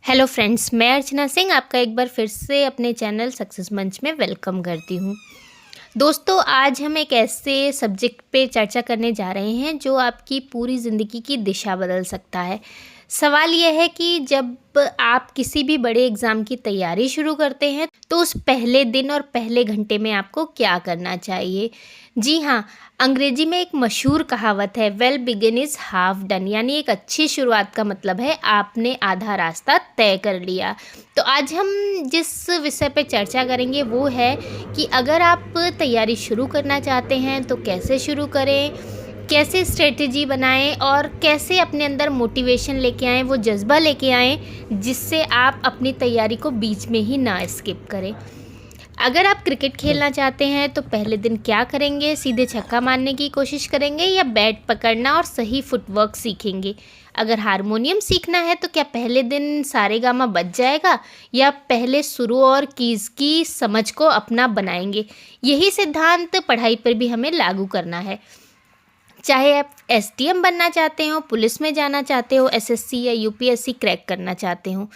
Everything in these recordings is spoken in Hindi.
हेलो फ्रेंड्स, मैं अर्चना सिंह आपका एक बार फिर से अपने चैनल सक्सेस मंच में वेलकम करती हूँ। दोस्तों, आज हम एक ऐसे सब्जेक्ट पे चर्चा करने जा रहे हैं जो आपकी पूरी ज़िंदगी की दिशा बदल सकता है। सवाल यह है कि जब आप किसी भी बड़े एग्ज़ाम की तैयारी शुरू करते हैं तो उस पहले दिन और पहले घंटे में आपको क्या करना चाहिए। जी हाँ, अंग्रेजी में एक मशहूर कहावत है, well begin is half done, यानी एक अच्छी शुरुआत का मतलब है आपने आधा रास्ता तय कर लिया। तो आज हम जिस विषय पे चर्चा करेंगे वो है कि अगर आप तैयारी शुरू करना चाहते हैं तो कैसे शुरू करें, कैसे स्ट्रेटजी बनाएं और कैसे अपने अंदर मोटिवेशन लेके आएं, वो जज्बा लेके आएं जिससे आप अपनी तैयारी को बीच में ही ना स्किप करें। अगर आप क्रिकेट खेलना चाहते हैं तो पहले दिन क्या करेंगे, सीधे छक्का मारने की कोशिश करेंगे या बैट पकड़ना और सही फुटवर्क सीखेंगे। अगर हारमोनियम सीखना है तो क्या पहले दिन सारेगामा बज जाएगा या पहले सुरों और कीज़ की समझ को अपना बनाएंगे। यही सिद्धांत पढ़ाई पर भी हमें लागू करना है। चाहे आप एसडीएम बनना चाहते हो, पुलिस में जाना चाहते हो, एसएससी या यूपीएससी क्रैक करना चाहते हो,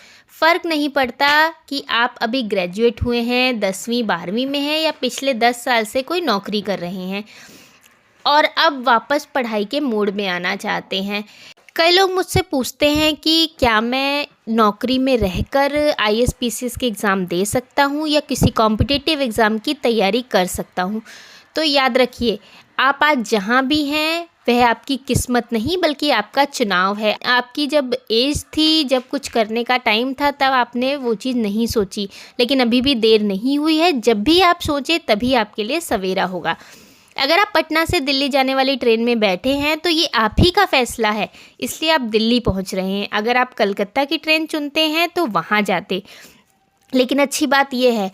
फ़र्क नहीं पड़ता कि आप अभी ग्रेजुएट हुए हैं, 10वीं 12वीं में हैं या पिछले 10 साल से कोई नौकरी कर रहे हैं और अब वापस पढ़ाई के मोड में आना चाहते हैं। कई लोग मुझसे पूछते हैं कि क्या मैं नौकरी में रहकर आईएएस पीसीएस के एग्ज़ाम दे सकता हूँ या किसी कॉम्पिटिटिव एग्ज़ाम की तैयारी कर सकता हूँ। तो याद रखिए, आप आज जहाँ भी हैं वह आपकी किस्मत नहीं बल्कि आपका चुनाव है। आपकी जब एज थी, जब कुछ करने का टाइम था, तब आपने वो चीज़ नहीं सोची, लेकिन अभी भी देर नहीं हुई है। जब भी आप सोचें तभी आपके लिए सवेरा होगा। अगर आप पटना से दिल्ली जाने वाली ट्रेन में बैठे हैं तो ये आप ही का फ़ैसला है, इसलिए आप दिल्ली पहुंच रहे हैं। अगर आप कलकत्ता की ट्रेन चुनते हैं तो वहाँ जाते। लेकिन अच्छी बात यह है,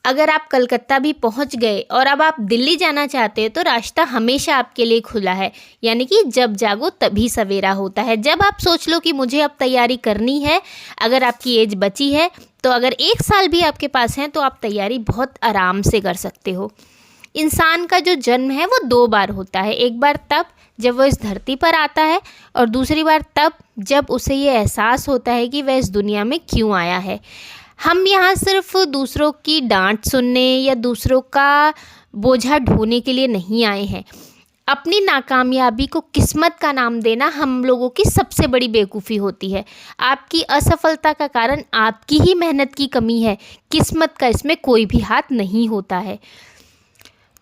अगर आप कलकत्ता भी पहुंच गए और अब आप दिल्ली जाना चाहते हैं तो रास्ता हमेशा आपके लिए खुला है। यानी कि जब जागो तभी सवेरा होता है। जब आप सोच लो कि मुझे अब तैयारी करनी है, अगर आपकी एज बची है तो अगर 1 साल भी आपके पास है तो आप तैयारी बहुत आराम से कर सकते हो। इंसान का जो जन्म है वो 2 बार होता है। एक बार तब जब वह इस धरती पर आता है और दूसरी बार तब जब उसे ये एहसास होता है कि वह इस दुनिया में क्यों आया है। हम यहाँ सिर्फ दूसरों की डांट सुनने या दूसरों का बोझा ढोने के लिए नहीं आए हैं। अपनी नाकामयाबी को किस्मत का नाम देना हम लोगों की सबसे बड़ी बेवकूफ़ी होती है। आपकी असफलता का कारण आपकी ही मेहनत की कमी है, किस्मत का इसमें कोई भी हाथ नहीं होता है।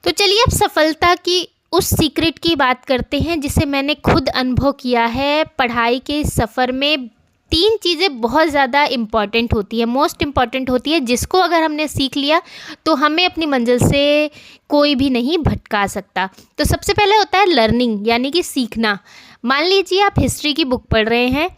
तो चलिए अब सफलता की उस सीक्रेट की बात करते हैं जिसे मैंने खुद अनुभव किया है। पढ़ाई के सफ़र में 3 चीज़ें बहुत ज़्यादा इम्पॉर्टेंट होती है, मोस्ट इम्पॉर्टेंट होती है, जिसको अगर हमने सीख लिया तो हमें अपनी मंजिल से कोई भी नहीं भटका सकता। तो सबसे पहले होता है लर्निंग, यानी कि सीखना। मान लीजिए आप हिस्ट्री की बुक पढ़ रहे हैं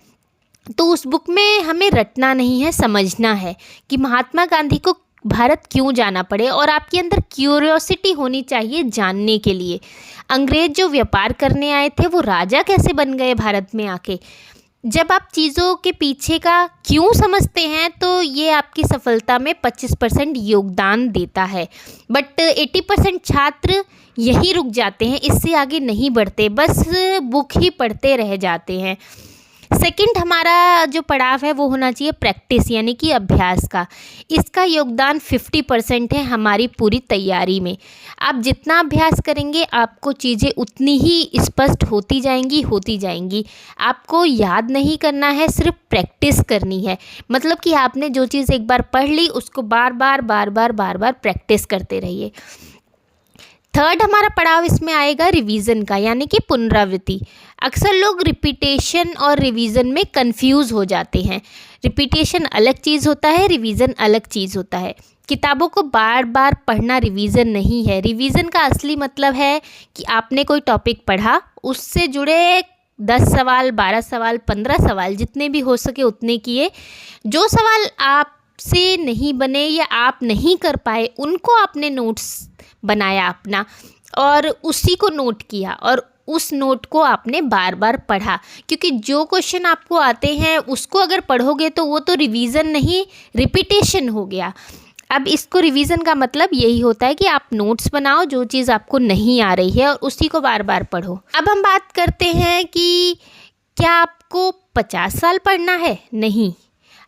तो उस बुक में हमें रटना नहीं है, समझना है कि महात्मा गांधी को भारत क्यों जाना पड़े और आपके अंदर क्यूरियोसिटी होनी चाहिए जानने के लिए। अंग्रेज़ जो व्यापार करने आए थे वो राजा कैसे बन गए भारत में आके। जब आप चीज़ों के पीछे का क्यों समझते हैं तो ये आपकी सफलता में 25% योगदान देता है। बट 80% छात्र यहीं रुक जाते हैं, इससे आगे नहीं बढ़ते, बस बुक ही पढ़ते रह जाते हैं। सेकंड हमारा जो पड़ाव है वो होना चाहिए प्रैक्टिस, यानी कि अभ्यास का। इसका योगदान 50% है हमारी पूरी तैयारी में। आप जितना अभ्यास करेंगे आपको चीज़ें उतनी ही स्पष्ट होती जाएंगी। आपको याद नहीं करना है, सिर्फ प्रैक्टिस करनी है। मतलब कि आपने जो चीज़ एक बार पढ़ ली उसको बार बार प्रैक्टिस करते रहिए। थर्ड हमारा पड़ाव इसमें आएगा रिवीजन का, यानी कि पुनरावृत्ति। अक्सर लोग रिपीटेशन और रिवीजन में कंफ्यूज हो जाते हैं। रिपीटेशन अलग चीज़ होता है, रिवीजन अलग चीज़ होता है। किताबों को बार बार पढ़ना रिवीजन नहीं है। रिवीजन का असली मतलब है कि आपने कोई टॉपिक पढ़ा, उससे जुड़े 10 सवाल, 12 सवाल, 15 सवाल, जितने भी हो सके उतने किए। जो सवाल आपसे नहीं बने या आप नहीं कर पाए उनको आपने नोट्स बनाया अपना और उसी को नोट किया और उस नोट को आपने बार बार पढ़ा। क्योंकि जो क्वेश्चन आपको आते हैं उसको अगर पढ़ोगे तो वो तो रिवीजन नहीं, रिपीटेशन हो गया। अब इसको रिवीजन का मतलब यही होता है कि आप नोट्स बनाओ जो चीज़ आपको नहीं आ रही है और उसी को बार बार पढ़ो। अब हम बात करते हैं कि क्या आपको 50 साल पढ़ना है? नहीं,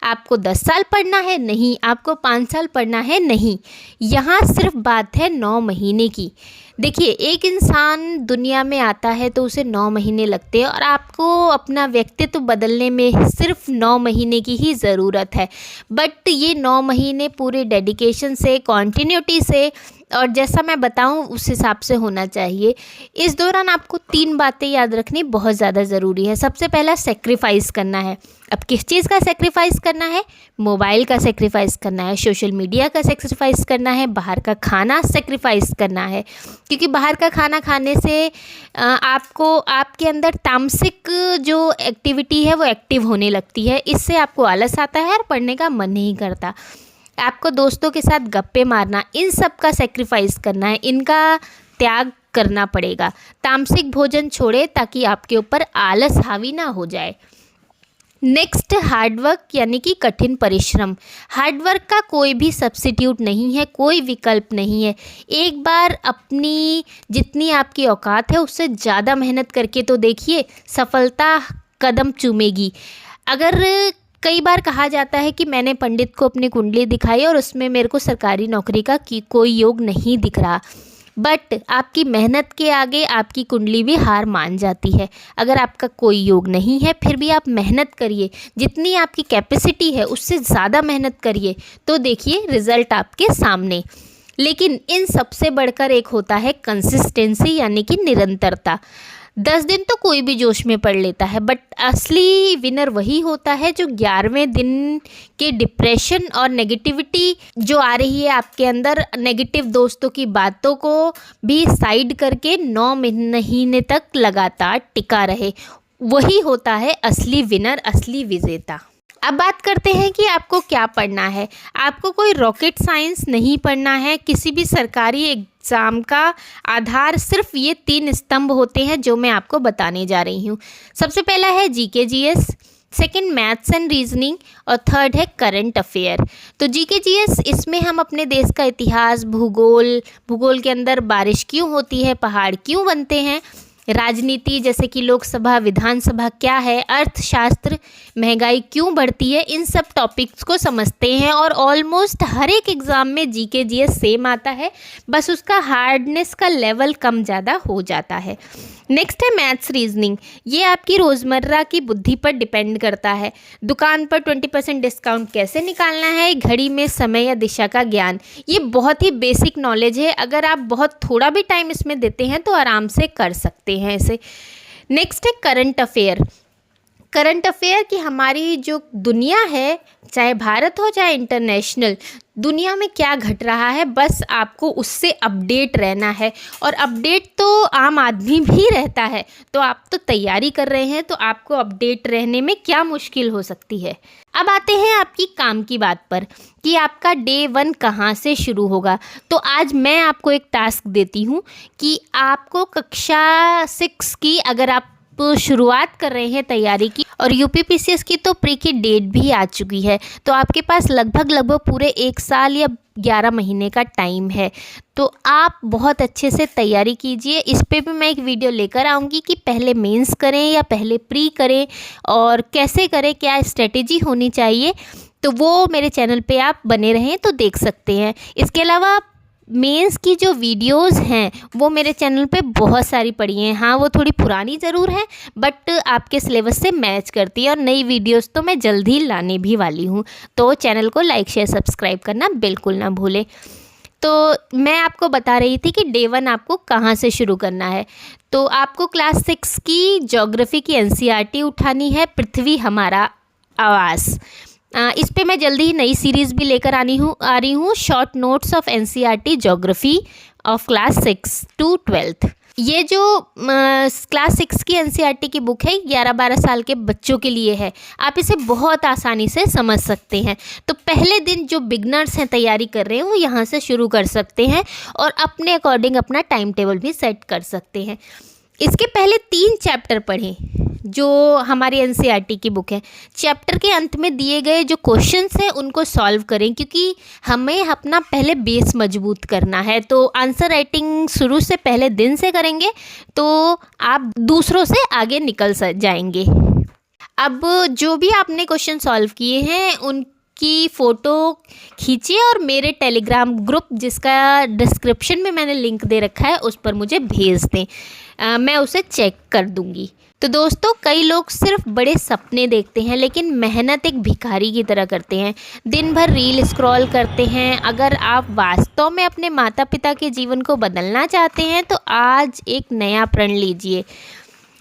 आपको 10 साल पढ़ना है, नहीं। आपको 5 साल पढ़ना है, नहीं। यहाँ सिर्फ बात है 9 महीने की। देखिए, एक इंसान दुनिया में आता है तो उसे 9 महीने लगते हैं, और आपको अपना व्यक्तित्व बदलने में सिर्फ 9 महीने की ही ज़रूरत है। बट ये 9 महीने पूरे डेडिकेशन से, कॉन्टिन्यूटी से, और जैसा मैं बताऊं उस हिसाब से होना चाहिए। इस दौरान आपको 3 बातें याद रखनी बहुत ज़्यादा ज़रूरी है। सबसे पहला, सेक्रीफाइस करना है। अब किस चीज़ का सेक्रीफाइस करना है? मोबाइल का सेक्रीफाइस करना है, सोशल मीडिया का सेक्रीफाइस करना है, बाहर का खाना सेक्रीफाइस करना है। क्योंकि बाहर का खाना खाने से आपको, आपके अंदर तामसिक जो एक्टिविटी है वो एक्टिव होने लगती है। इससे आपको आलस आता है और पढ़ने का मन नहीं करता। आपको दोस्तों के साथ गप्पे मारना, इन सब का सेक्रीफाइस करना है, इनका त्याग करना पड़ेगा। तामसिक भोजन छोड़े ताकि आपके ऊपर आलस हावी ना हो जाए। नेक्स्ट, हार्डवर्क यानी कि कठिन परिश्रम। हार्डवर्क का कोई भी सब्स्टिट्यूट नहीं है, कोई विकल्प नहीं है। एक बार अपनी जितनी आपकी औकात है उससे ज़्यादा मेहनत करके तो देखिए, सफलता कदम चूमेगी। अगर कई बार कहा जाता है कि मैंने पंडित को अपनी कुंडली दिखाई और उसमें मेरे को सरकारी नौकरी का कोई योग नहीं दिख रहा, बट आपकी मेहनत के आगे आपकी कुंडली भी हार मान जाती है। अगर आपका कोई योग नहीं है फिर भी आप मेहनत करिए, जितनी आपकी कैपेसिटी है उससे ज़्यादा मेहनत करिए, तो देखिए रिज़ल्ट आपके सामने। लेकिन इन सबसे बढ़कर एक होता है कंसिस्टेंसी, यानी कि निरंतरता। 10 दिन तो कोई भी जोश में पढ़ लेता है, बट असली विनर वही होता है जो 11वें दिन के डिप्रेशन और नेगेटिविटी जो आ रही है आपके अंदर, नेगेटिव दोस्तों की बातों को भी साइड करके 9 महीने तक लगातार टिका रहे। वही होता है असली विनर, असली विजेता। अब बात करते हैं कि आपको क्या पढ़ना है। आपको कोई रॉकेट साइंस नहीं पढ़ना है। किसी भी सरकारी एग्ज़ाम का आधार सिर्फ ये 3 स्तंभ होते हैं जो मैं आपको बताने जा रही हूँ। सबसे पहला है GK GS, second maths and reasoning, और थर्ड है करंट अफेयर। तो जीके जीएस, इसमें हम अपने देश का इतिहास, भूगोल के अंदर बारिश क्यों होती है, पहाड़ क्यों बनते हैं, राजनीति जैसे कि लोकसभा, विधानसभा क्या है, अर्थशास्त्र, महंगाई क्यों बढ़ती है, इन सब टॉपिक्स को समझते हैं। और ऑलमोस्ट हर एक एग्ज़ाम में जीके जीएस सेम आता है, बस उसका हार्डनेस का लेवल कम ज़्यादा हो जाता है। नेक्स्ट है मैथ्स रीजनिंग। ये आपकी रोज़मर्रा की बुद्धि पर डिपेंड करता है। दुकान पर 20% डिस्काउंट कैसे निकालना है, घड़ी में समय या दिशा का ज्ञान, ये बहुत ही बेसिक नॉलेज है। अगर आप बहुत थोड़ा भी टाइम इसमें देते हैं तो आराम से कर सकते हैं इसे। नेक्स्ट है करंट अफेयर। करंट अफेयर की हमारी जो दुनिया है, चाहे भारत हो चाहे इंटरनेशनल, दुनिया में क्या घट रहा है, बस आपको उससे अपडेट रहना है। और अपडेट तो आम आदमी भी रहता है, तो आप तो तैयारी कर रहे हैं, तो आपको अपडेट रहने में क्या मुश्किल हो सकती है। अब आते हैं आपकी काम की बात पर कि आपका डे 1 कहाँ से शुरू होगा। तो आज मैं आपको एक टास्क देती हूँ कि आपको कक्षा 6 की, अगर आप शुरुआत कर रहे हैं तैयारी की, और यूपीपीसीएस की तो प्री की डेट भी आ चुकी है, तो आपके पास लगभग पूरे 1 साल या 11 महीने का टाइम है। तो आप बहुत अच्छे से तैयारी कीजिए। इस पे भी मैं एक वीडियो लेकर आऊँगी कि पहले मेंस करें या पहले प्री करें और कैसे करें, क्या स्ट्रेटेजी होनी चाहिए, तो वो मेरे चैनल पे आप बने रहें तो देख सकते हैं। इसके अलावा मेंस की जो वीडियोस हैं वो मेरे चैनल पे बहुत सारी पड़ी हैं। हाँ, वो थोड़ी पुरानी ज़रूर है, बट आपके सिलेबस से मैच करती है, और नई वीडियोस तो मैं जल्द ही लाने भी वाली हूँ। तो चैनल को लाइक शेयर सब्सक्राइब करना बिल्कुल ना भूलें। तो मैं आपको बता रही थी कि डे 1 आपको कहाँ से शुरू करना है। तो आपको क्लास 6 की ज्योग्राफी की एनसीईआरटी उठानी है, पृथ्वी हमारा आवास। इस पे मैं जल्दी ही नई सीरीज़ भी लेकर आ रही हूँ, short notes of NCERT geography of class 6 to 12th। ये जो क्लास 6 की एनसीईआरटी की बुक है 11-12 साल के बच्चों के लिए है। आप इसे बहुत आसानी से समझ सकते हैं। तो पहले दिन जो बिगनर्स हैं, तैयारी कर रहे हैं, वो यहाँ से शुरू कर सकते हैं और अपने अकॉर्डिंग अपना टाइम टेबल भी सेट कर सकते हैं। इसके पहले 3 चैप्टर पढ़ें जो हमारी एनसीईआरटी की बुक है। चैप्टर के अंत में दिए गए जो क्वेश्चंस हैं उनको सॉल्व करें, क्योंकि हमें अपना पहले बेस मजबूत करना है। तो आंसर राइटिंग शुरू से पहले दिन से करेंगे तो आप दूसरों से आगे निकल जाएंगे। अब जो भी आपने क्वेश्चन सॉल्व किए हैं उनकी फ़ोटो खींचिए और मेरे टेलीग्राम ग्रुप, जिसका डिस्क्रिप्शन में मैंने लिंक दे रखा है, उस पर मुझे भेज दें। मैं उसे चेक कर दूंगी। तो दोस्तों, कई लोग सिर्फ बड़े सपने देखते हैं लेकिन मेहनत एक भिखारी की तरह करते हैं। दिन भर रील स्क्रॉल करते हैं। अगर आप वास्तव में अपने माता पिता के जीवन को बदलना चाहते हैं तो आज एक नया प्रण लीजिए।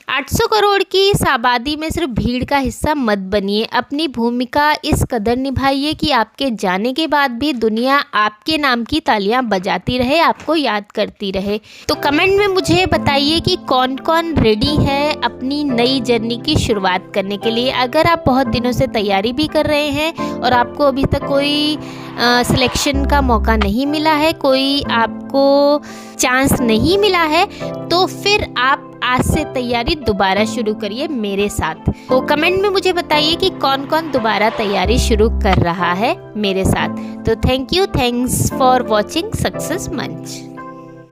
800 करोड़ की इस आबादी में सिर्फ भीड़ का हिस्सा मत बनिए। अपनी भूमिका इस कदर निभाइए कि आपके जाने के बाद भी दुनिया आपके नाम की तालियां बजाती रहे, आपको याद करती रहे। तो कमेंट में मुझे बताइए कि कौन कौन रेडी है अपनी नई जर्नी की शुरुआत करने के लिए। अगर आप बहुत दिनों से तैयारी भी कर रहे हैं और आपको अभी तक कोई सिलेक्शन का मौका नहीं मिला है, कोई आपको चांस नहीं मिला है, तो फिर आप आज से तैयारी दोबारा शुरू करिए मेरे साथ। तो कमेंट में मुझे बताइए कि कौन कौन दोबारा तैयारी शुरू कर रहा है मेरे साथ। तो थैंक्स फॉर वॉचिंग सक्सेस मंच।